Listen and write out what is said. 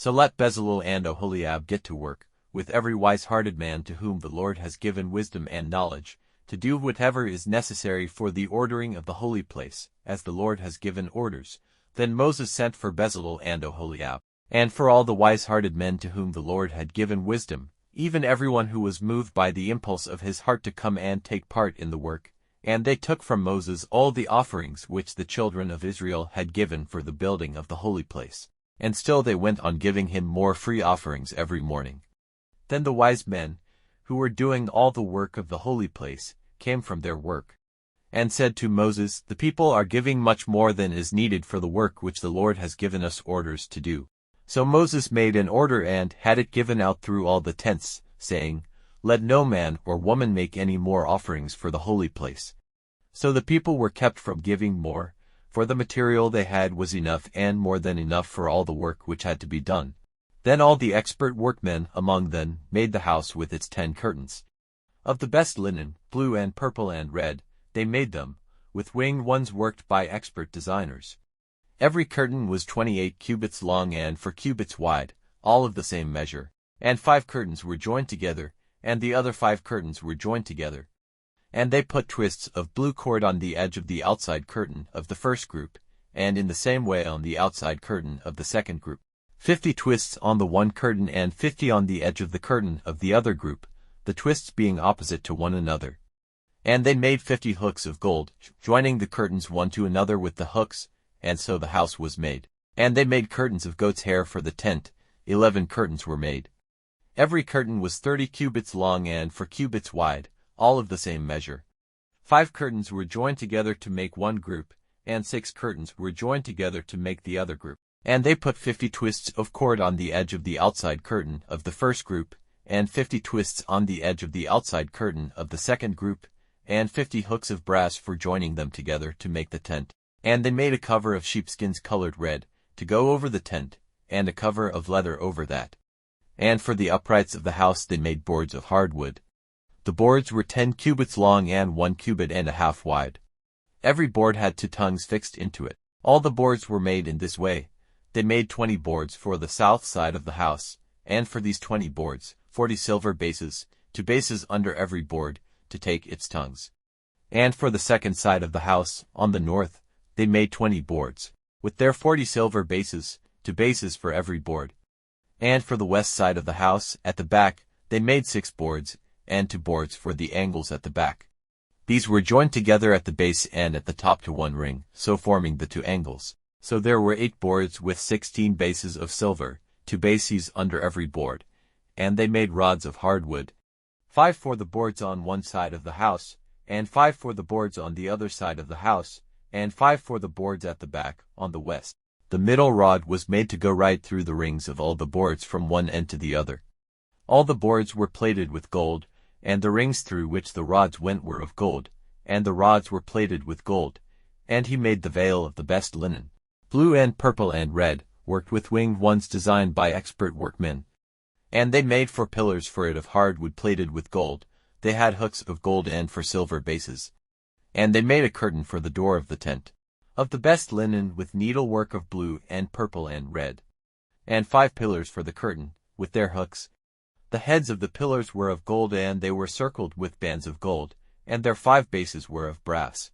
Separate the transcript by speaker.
Speaker 1: So let Bezalel and Oholiab get to work, with every wise-hearted man to whom the Lord has given wisdom and knowledge, to do whatever is necessary for the ordering of the holy place, as the Lord has given orders. Then Moses sent for Bezalel and Oholiab, and for all the wise-hearted men to whom the Lord had given wisdom, even everyone who was moved by the impulse of his heart to come and take part in the work. And they took from Moses all the offerings which the children of Israel had given for the building of the holy place. And still they went on giving him more free offerings every morning. Then the wise men, who were doing all the work of the holy place, came from their work, and said to Moses, "The people are giving much more than is needed for the work which the Lord has given us orders to do." So Moses made an order and had it given out through all the tents, saying, "Let no man or woman make any more offerings for the holy place." So the people were kept from giving more, for the material they had was enough and more than enough for all the work which had to be done. Then all the expert workmen among them made the house with its 10 curtains. Of the best linen, blue and purple and red, they made them, with winged ones worked by expert designers. Every curtain was 28 cubits long and 4 cubits wide, all of the same measure, and 5 curtains were joined together, and the other 5 curtains were joined together. And they put twists of blue cord on the edge of the outside curtain of the first group, and in the same way on the outside curtain of the second group. 50 twists on the one curtain and 50 on the edge of the curtain of the other group, the twists being opposite to one another. And they made 50 hooks of gold, joining the curtains one to another with the hooks, and so the house was made. And they made curtains of goat's hair for the tent. 11 curtains were made. Every curtain was 30 cubits long and 4 cubits wide, all of the same measure. 5 curtains were joined together to make one group, and 6 curtains were joined together to make the other group. And they put 50 twists of cord on the edge of the outside curtain of the first group, and 50 twists on the edge of the outside curtain of the second group, and 50 hooks of brass for joining them together to make the tent. And they made a cover of sheepskins colored red, to go over the tent, and a cover of leather over that. And for the uprights of the house they made boards of hardwood. The boards were 10 cubits long and 1 cubit and a half wide. Every board had 2 tongues fixed into it. All the boards were made in this way. They made 20 boards for the south side of the house, and for these 20 boards, 40 silver bases, 2 bases under every board, to take its tongues. And for the second side of the house, on the north, they made 20 boards, with their 40 silver bases, 2 bases for every board. And for the west side of the house, at the back, they made 6 boards, and 2 boards for the angles at the back. These were joined together at the base and at the top to one ring, so forming the 2 angles. So there were 8 boards with 16 bases of silver, 2 bases under every board. And they made rods of hardwood, 5 for the boards on one side of the house, and 5 for the boards on the other side of the house, and 5 for the boards at the back, on the west. The middle rod was made to go right through the rings of all the boards from one end to the other. All the boards were plated with gold, and the rings through which the rods went were of gold, and the rods were plated with gold. And he made the veil of the best linen, blue and purple and red, worked with winged ones designed by expert workmen. And they made 4 pillars for it of hardwood plated with gold. They had hooks of gold and 4 silver bases. And they made a curtain for the door of the tent, of the best linen with needlework of blue and purple and red. And 5 pillars for the curtain, with their hooks. The heads of the pillars were of gold and they were circled with bands of gold, and their 5 bases were of brass.